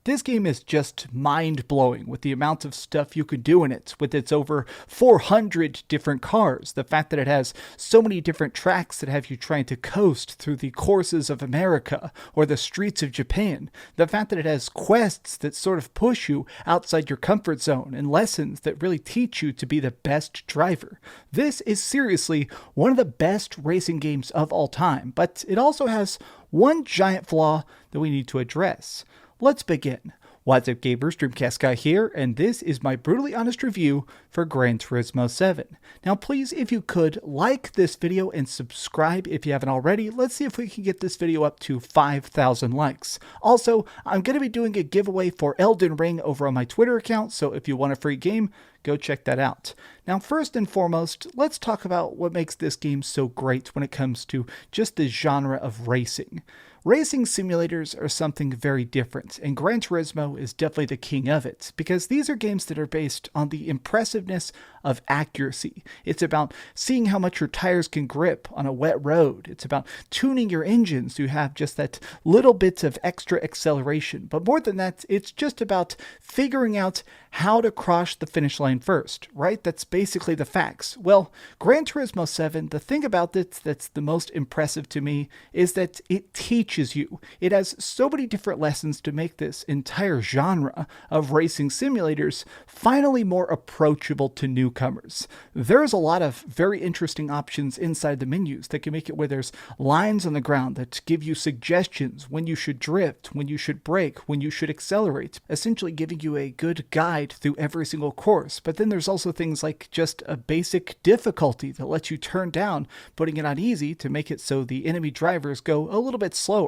This game is just mind-blowing with the amount of stuff you can do in it, with its over 400 different cars, the fact that it has so many different tracks that have you trying to coast through the courses of America or the streets of Japan, the fact that it has quests that sort of push you outside your comfort zone and lessons that really teach you to be the best driver. This is seriously one of the best racing games of all time, but it also has one giant flaw that we need to address. Let's begin. What's up gamers, DreamcastGuy here, and this is my brutally honest review for Gran Turismo 7. Now please, if you could, like this video and subscribe if you haven't already. Let's see if we can get this video up to 5,000 likes. Also, I'm going to be doing a giveaway for Elden Ring over on my Twitter account, so if you want a free game, go check that out. Now, first and foremost, let's talk about what makes this game so great when it comes to just the genre of racing. Racing simulators are something very different, and Gran Turismo is definitely the king of it, because these are games that are based on the impressiveness of accuracy. It's about seeing how much your tires can grip on a wet road. It's about tuning your engines to have just that little bit of extra acceleration. But more than that, it's just about figuring out how to cross the finish line first, right? That's basically the facts. Well, Gran Turismo 7, the thing about it that's the most impressive to me is that it teaches you. It has so many different lessons to make this entire genre of racing simulators finally more approachable to newcomers. There's a lot of very interesting options inside the menus that can make it where there's lines on the ground that give you suggestions when you should drift, when you should brake, when you should accelerate, essentially giving you a good guide through every single course. But then there's also things like just a basic difficulty that lets you turn down, putting it on easy to make it so the enemy drivers go a little bit slower.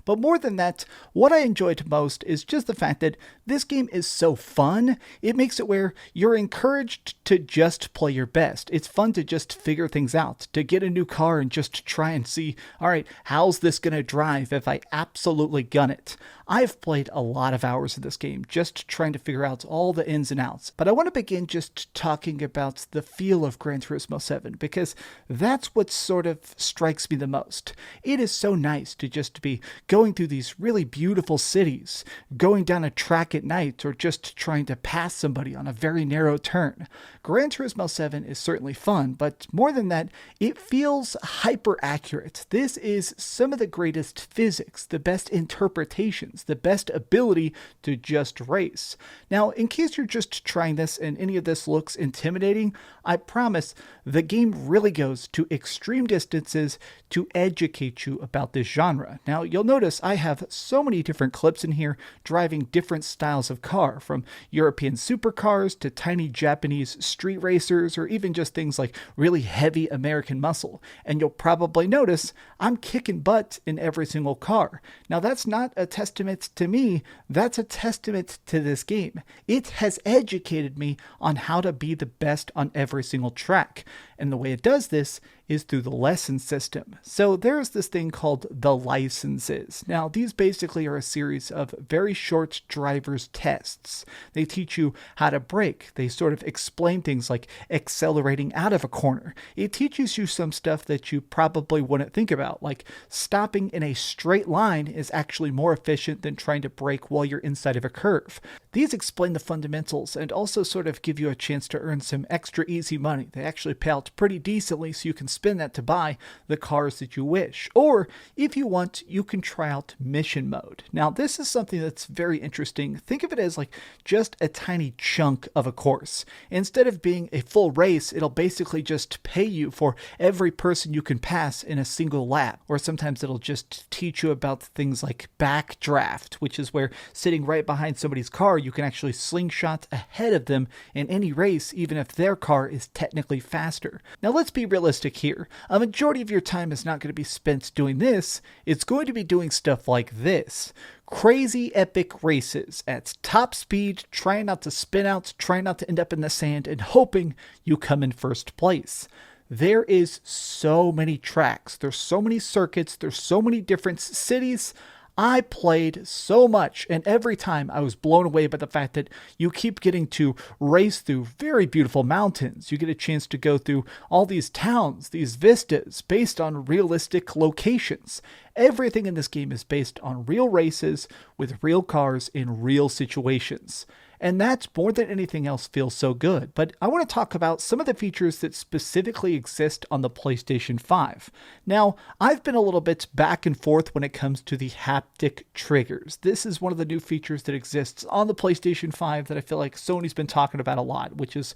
But more than that, what I enjoyed most is just the fact that this game is so fun. It makes it where you're encouraged to just play your best. It's fun to just figure things out, to get a new car and just try and see, all right, how's this going to drive if I absolutely gun it? I've played a lot of hours of this game just trying to figure out all the ins and outs, but I want to begin just talking about the feel of Gran Turismo 7 because that's what sort of strikes me the most. It is so nice to just be going through these really beautiful cities, going down a track at night, or just trying to pass somebody on a very narrow turn. Gran Turismo 7 is certainly fun, but more than that, it feels hyper accurate. This is some of the greatest physics, the best interpretations, the best ability to just race. Now, in case you're just trying this and any of this looks intimidating, I promise the game really goes to extreme distances to educate you about this genre. Now, you'll notice I have so many different clips in here driving different styles of car, from European supercars to tiny Japanese street racers, or even just things like really heavy American muscle. And you'll probably notice I'm kicking butt in every single car. Now, that's not a testament to me, that's a testament to this game. It has educated me on how to be the best on every single track. And the way it does this is through the lesson system. So there's this thing called the licenses. Now, these basically are a series of very short driver's tests. They teach you how to brake. They sort of explain things like accelerating out of a corner. It teaches you some stuff that you probably wouldn't think about, like stopping in a straight line is actually more efficient than trying to brake while you're inside of a curve. These explain the fundamentals and also sort of give you a chance to earn some extra easy money. They actually pay out pretty decently, so you can spend that to buy the cars that you wish. Or if you want, you can try out mission mode. Now, this is something that's very interesting. Think of it as like just a tiny chunk of a course. Instead of being a full race, it'll basically just pay you for every person you can pass in a single lap. Or sometimes it'll just teach you about things like backdraft, which is where sitting right behind somebody's car, you can actually slingshot ahead of them in any race, even if their car is technically faster. Now, let's be realistic here. A majority of your time is not going to be spent doing this. It's going to be doing stuff like this. Crazy epic races at top speed, trying not to spin out, trying not to end up in the sand, and hoping you come in first place. There is so many tracks. There's so many circuits. There's so many different cities. I played so much, and every time I was blown away by the fact that you keep getting to race through very beautiful mountains. You get a chance to go through all these towns, these vistas, based on realistic locations. Everything in this game is based on real races with real cars in real situations. And that's more than anything else feels so good. But I want to talk about some of the features that specifically exist on the PlayStation 5. Now, I've been a little bit back and forth when it comes to the haptic triggers. This is one of the new features that exists on the PlayStation 5 that I feel like Sony's been talking about a lot, which is,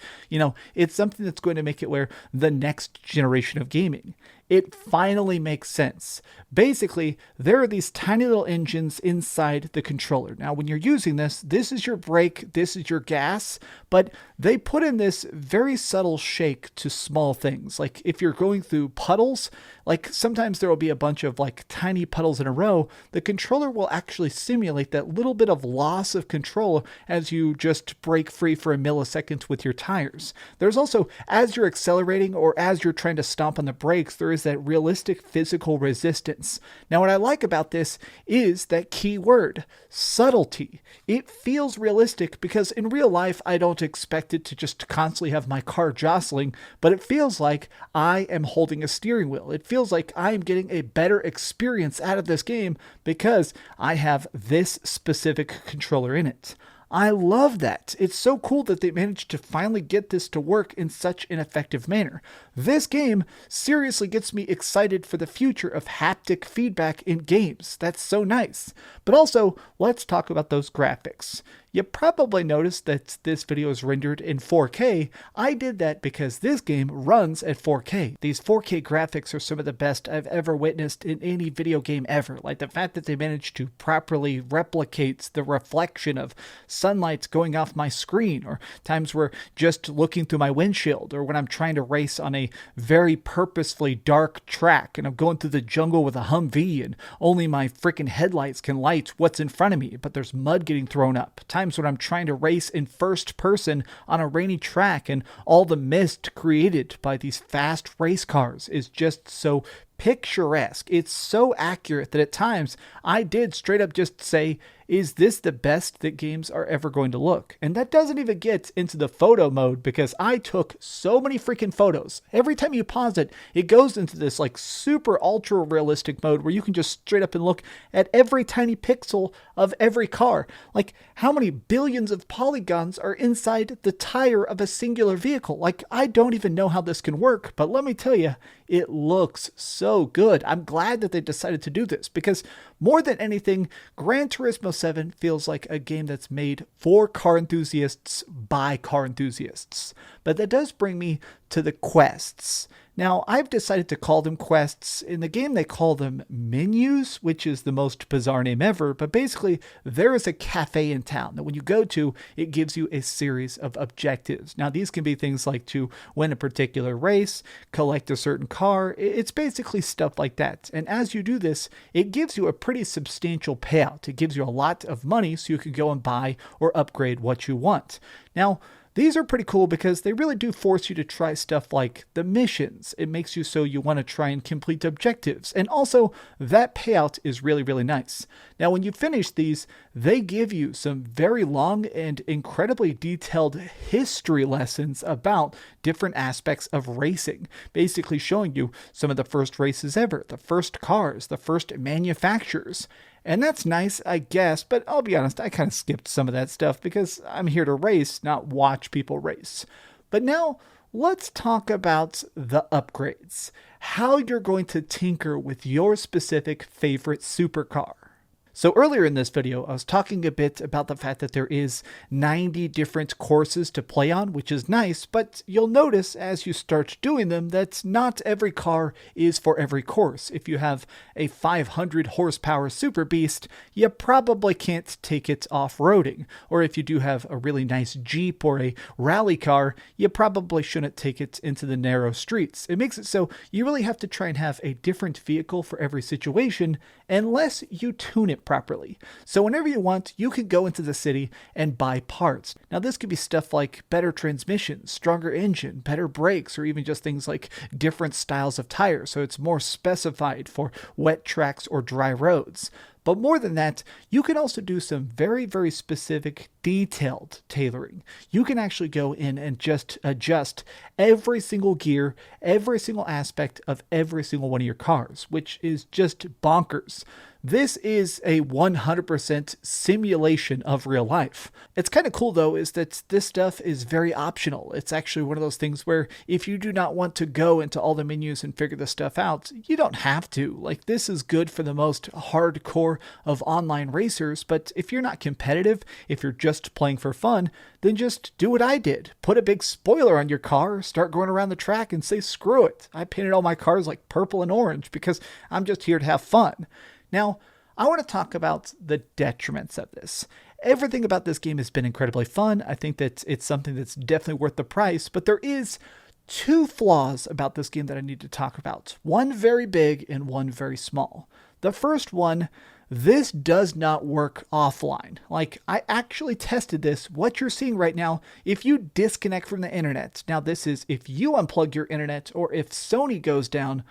it's something that's going to make it where the next generation of gaming. It finally makes sense. Basically, there are these tiny little engines inside the controller. Now, when you're using this is your brake, this is your gas, but they put in this very subtle shake to small things. Like if you're going through puddles, like sometimes there will be a bunch of like tiny puddles in a row, the controller will actually simulate that little bit of loss of control as you just break free for a millisecond with your tires. There's also, as you're accelerating or as you're trying to stomp on the brakes, there is that realistic physical resistance. Now, what I like about this is that key word, subtlety. It feels realistic because in real life, I don't expect it to just constantly have my car jostling, but it feels like I am holding a steering wheel. It feels like I am getting a better experience out of this game because I have this specific controller in it. I love that. It's so cool that they managed to finally get this to work in such an effective manner. This game seriously gets me excited for the future of haptic feedback in games. That's so nice. But also, let's talk about those graphics. You probably noticed that this video is rendered in 4K. I did that because this game runs at 4K. These 4K graphics are some of the best I've ever witnessed in any video game ever. Like the fact that they managed to properly replicate the reflection of sunlight going off my screen, or times where just looking through my windshield, or when I'm trying to race on a very purposefully dark track and I'm going through the jungle with a Humvee and only my freaking headlights can light what's in front of me, but there's mud getting thrown up. Times when I'm trying to race in first person on a rainy track and all the mist created by these fast race cars is just so picturesque. It's so accurate that at times I did straight up just say, is this the best that games are ever going to look? And that doesn't even get into the photo mode because I took so many freaking photos. Every time you pause it, it goes into this like super ultra realistic mode where you can just straight up and look at every tiny pixel of every car. Like how many billions of polygons are inside the tire of a singular vehicle? Like I don't even know how this can work, but let me tell you, it looks so good. I'm glad that they decided to do this because more than anything, Gran Turismo 7 feels like a game that's made for car enthusiasts by car enthusiasts. But that does bring me to the quests. Now, I've decided to call them quests. In the game, they call them menus, which is the most bizarre name ever. But basically, there is a cafe in town that when you go to, it gives you a series of objectives. Now, these can be things like to win a particular race, collect a certain car. It's basically stuff like that. And as you do this, it gives you a pretty substantial payout. It gives you a lot of money so you can go and buy or upgrade what you want. Now, these are pretty cool because they really do force you to try stuff like the missions. It makes you so you want to try and complete objectives. And also, that payout is really, really nice. Now, when you finish these, they give you some very long and incredibly detailed history lessons about different aspects of racing, basically showing you some of the first races ever, the first cars, the first manufacturers. And that's nice, I guess, but I'll be honest, I kind of skipped some of that stuff because I'm here to race, not watch people race. But now, let's talk about the upgrades. How you're going to tinker with your specific favorite supercar. So earlier in this video, I was talking a bit about the fact that there is 90 different courses to play on, which is nice, but you'll notice as you start doing them that not every car is for every course. If you have a 500 horsepower Super Beast, you probably can't take it off-roading. Or if you do have a really nice Jeep or a rally car, you probably shouldn't take it into the narrow streets. It makes it so you really have to try and have a different vehicle for every situation unless you tune it properly. So whenever you want, you can go into the city and buy parts. Now this could be stuff like better transmission, stronger engine, better brakes, or even just things like different styles of tires, so it's more specified for wet tracks or dry roads. But more than that, you can also do some very, very specific detailed tailoring. You can actually go in and just adjust every single gear, every single aspect of every single one of your cars, which is just bonkers. This is a 100% simulation of real life. It's kind of cool though, is that this stuff is very optional. It's actually one of those things where if you do not want to go into all the menus and figure this stuff out, you don't have to. Like, this is good for the most hardcore of online racers, but if you're not competitive, if you're just playing for fun, then just do what I did. Put a big spoiler on your car, start going around the track and say screw it. I painted all my cars like purple and orange because I'm just here to have fun. Now, I want to talk about the detriments of this. Everything about this game has been incredibly fun. I think that it's something that's definitely worth the price, but there is two flaws about this game that I need to talk about. One very big and one very small. The first one, this does not work offline. Like, I actually tested this. What you're seeing right now, if you disconnect from the internet, now this is if you unplug your internet or if Sony goes down,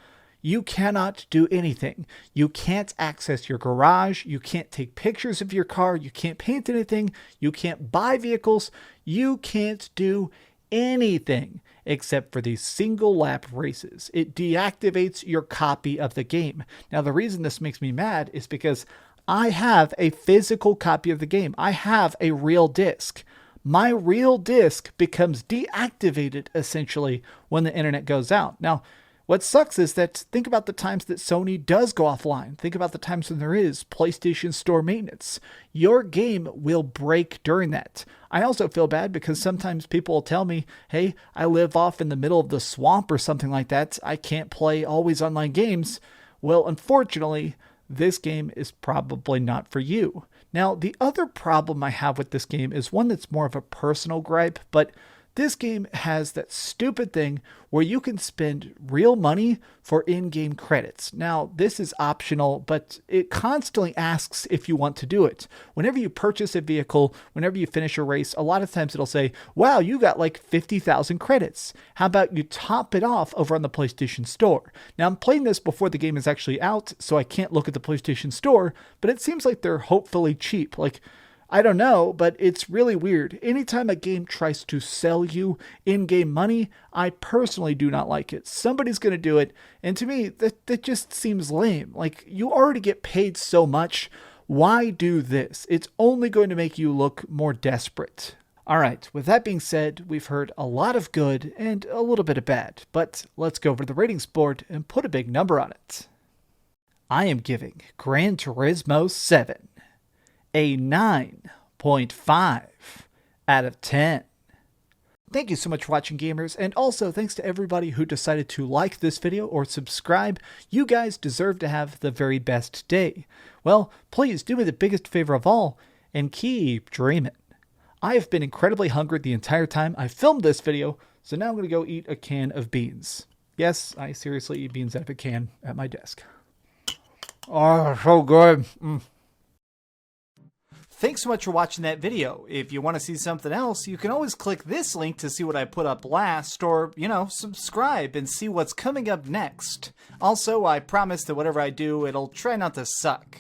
you cannot do anything. You can't access your garage. You can't take pictures of your car. You can't paint anything. You can't buy vehicles. You can't do anything except for these single lap races. It deactivates your copy of the game. Now, the reason this makes me mad is because I have a physical copy of the game. I have a real disc. My real disc becomes deactivated essentially when the internet goes out. Now, what sucks is that think about the times that Sony does go offline. Think about the times when there is PlayStation Store maintenance. Your game will break during that. I also feel bad because sometimes people will tell me, hey, I live off in the middle of the swamp or something like that. I can't play always online games. Well, unfortunately, this game is probably not for you. Now, the other problem I have with this game is one that's more of a personal gripe, but this game has that stupid thing where you can spend real money for in-game credits. Now, this is optional, but it constantly asks if you want to do it. Whenever you purchase a vehicle, whenever you finish a race, a lot of times it'll say, wow, you got like 50,000 credits. How about you top it off over on the PlayStation Store? Now, I'm playing this before the game is actually out, so I can't look at the PlayStation Store, but it seems like they're hopefully cheap. Like, I don't know, but it's really weird. Anytime a game tries to sell you in-game money, I personally do not like it. Somebody's going to do it, and to me, that just seems lame. Like, you already get paid so much. Why do this? It's only going to make you look more desperate. All right, with that being said, we've heard a lot of good and a little bit of bad, but let's go over the ratings board and put a big number on it. I am giving Gran Turismo 7 a 9.5 out of 10. Thank you so much for watching, gamers, and also thanks to everybody who decided to like this video or subscribe. You guys deserve to have the very best day. Well, please do me the biggest favor of all and keep dreaming. I have been incredibly hungry the entire time I filmed this video, so now I'm going to go eat a can of beans. Yes, I seriously eat beans out of a can at my desk. Oh, so good. Thanks so much for watching that video. If you want to see something else, you can always click this link to see what I put up last, or, subscribe and see what's coming up next. Also, I promise that whatever I do, it'll try not to suck.